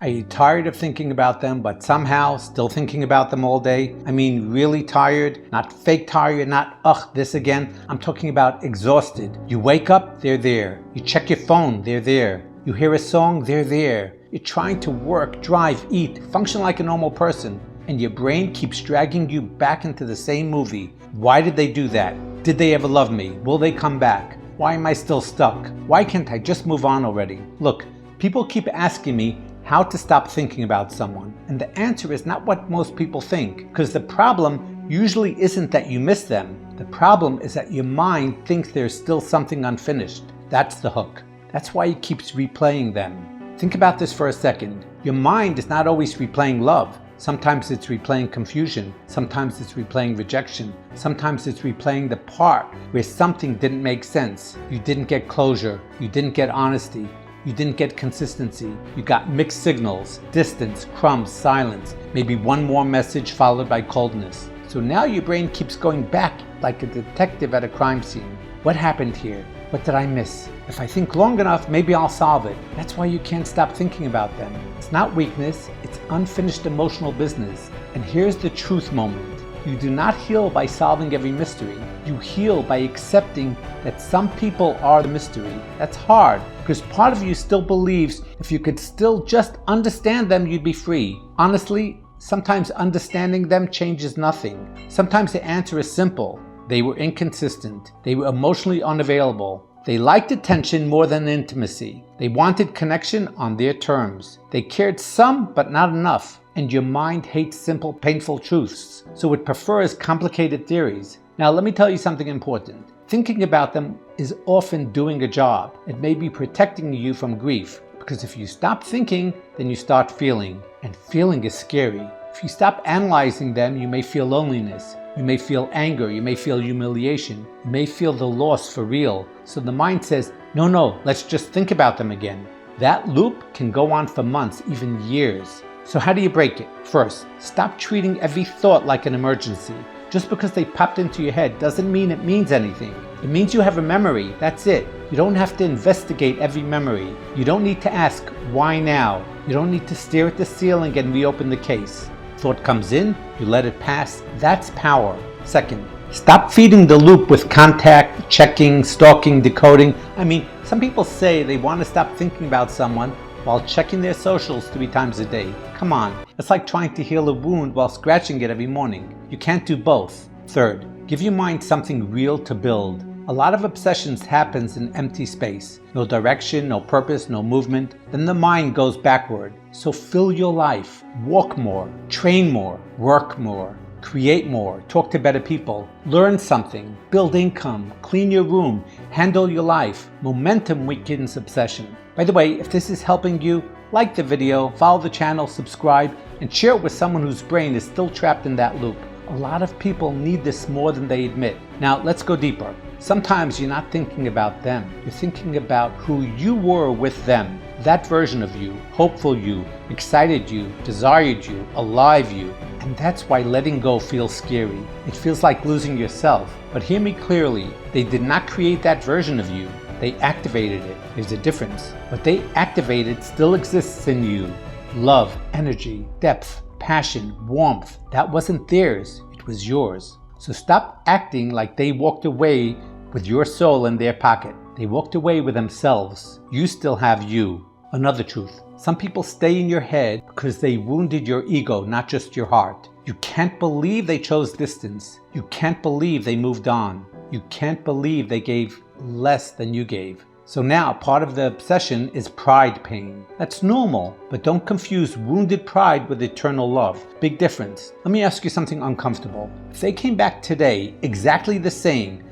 Are you tired of thinking about them, but somehow still thinking about them all day? I mean, really tired, not fake tired, not, ugh, this again. I'm talking about exhausted. You wake up, they're there. You check your phone, they're there. You hear a song, they're there. You're trying to work, drive, eat, function like a normal person, and your brain keeps dragging you back into the same movie. Why did they do that? Did they ever love me? Will they come back? Why am I still stuck? Why can't I just move on already? Look, people keep asking me how to stop thinking about someone, and the answer is not what most people think, because the problem usually isn't that you miss them. The problem is that your mind thinks there's still something unfinished. That's the hook. That's why it keeps replaying them. Think about this for a second. Your mind is not always replaying love. Sometimes it's replaying confusion. Sometimes it's replaying rejection. Sometimes it's replaying the part where something didn't make sense. You didn't get closure. You didn't get honesty. You didn't get consistency. You got mixed signals, distance, crumbs, silence, maybe one more message followed by coldness. So now your brain keeps going back like a detective at a crime scene. What happened here? What did I miss? If I think long enough, maybe I'll solve it. That's why you can't stop thinking about them. It's not weakness, it's unfinished emotional business. And here's the truth moment. You do not heal by solving every mystery. You heal by accepting that some people are the mystery. That's hard, because part of you still believes if you could still just understand them, you'd be free. Honestly, sometimes understanding them changes nothing. Sometimes the answer is simple. They were inconsistent. They were emotionally unavailable. They liked attention more than intimacy. They wanted connection on their terms. They cared some, but not enough. And your mind hates simple, painful truths, so it prefers complicated theories. Now, let me tell you something important. Thinking about them is often doing a job. It may be protecting you from grief, because if you stop thinking, then you start feeling. And feeling is scary. If you stop analyzing them, you may feel loneliness. You may feel anger. You may feel humiliation. You may feel the loss for real. So the mind says, no, let's just think about them again. That loop can go on for months, even years. So how do you break it? First, stop treating every thought like an emergency. Just because they popped into your head doesn't mean it means anything. It means you have a memory, that's it. You don't have to investigate every memory. You don't need to ask, why now? You don't need to stare at the ceiling and reopen the case. Thought comes in, you let it pass, that's power. Second, stop feeding the loop with contact, checking, stalking, decoding. I mean, some people say they want to stop thinking about someone while checking their socials 3 times a day. Come on, it's like trying to heal a wound while scratching it every morning. You can't do both. Third, give your mind something real to build. A lot of obsessions happens in empty space. No direction, no purpose, no movement. Then the mind goes backward. So fill your life. Walk more, train more, work more, create more, talk to better people, learn something, build income, clean your room, handle your life. Momentum weakens obsession. By the way, if this is helping you, like the video, follow the channel, subscribe, and share it with someone whose brain is still trapped in that loop. A lot of people need this more than they admit. Now, let's go deeper. Sometimes you're not thinking about them. You're thinking about who you were with them. That version of you, hopeful you, excited you, desired you, alive you. And that's why letting go feels scary. It feels like losing yourself. But hear me clearly, they did not create that version of you. They activated it. There's a difference. What they activated still exists in you. Love, energy, depth, passion, warmth. That wasn't theirs. It was yours. So stop acting like they walked away with your soul in their pocket. They walked away with themselves. You still have you. Another truth. Some people stay in your head because they wounded your ego, not just your heart. You can't believe they chose distance. You can't believe they moved on. You can't believe they gave less than you gave. So now part of the obsession is pride pain. That's normal, but don't confuse wounded pride with eternal love. Big difference. Let me ask you something uncomfortable. If they came back today exactly the same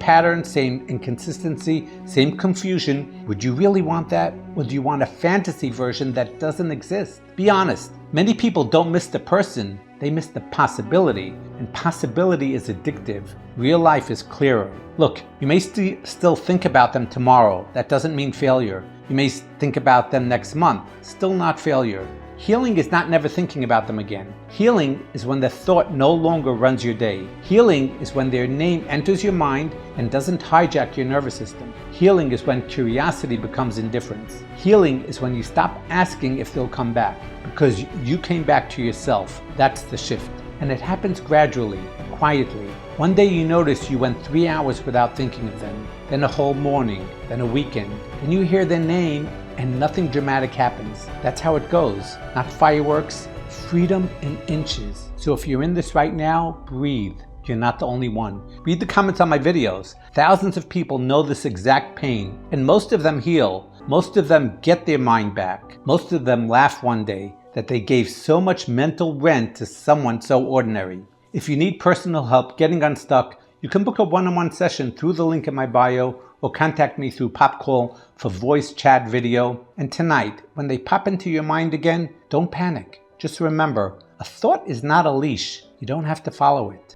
pattern, same inconsistency, same confusion, would you really want that? Or do you want a fantasy version that doesn't exist? Be honest. Many people don't miss the person, they miss the possibility, and possibility is addictive. Real life is clearer. Look, you may still think about them tomorrow. That doesn't mean failure. You may think about them next month. Still not failure. Healing is not never thinking about them again. Healing is when the thought no longer runs your day. Healing is when their name enters your mind and doesn't hijack your nervous system. Healing is when curiosity becomes indifference. Healing is when you stop asking if they'll come back, because you came back to yourself. That's the shift. And it happens gradually, quietly. One day you notice you went 3 hours without thinking of them, then a whole morning, then a weekend. Then you hear their name and nothing dramatic happens. That's how it goes. Not fireworks, freedom in inches. So if you're in this right now, breathe. You're not the only one. Read the comments on my videos. Thousands of people know this exact pain, and most of them heal. Most of them get their mind back. Most of them laugh one day that they gave so much mental rent to someone so ordinary. If you need personal help getting unstuck, you can book a one-on-one session through the link in my bio or contact me through PopCall for voice chat video. And tonight, when they pop into your mind again, don't panic. Just remember, a thought is not a leash. You don't have to follow it.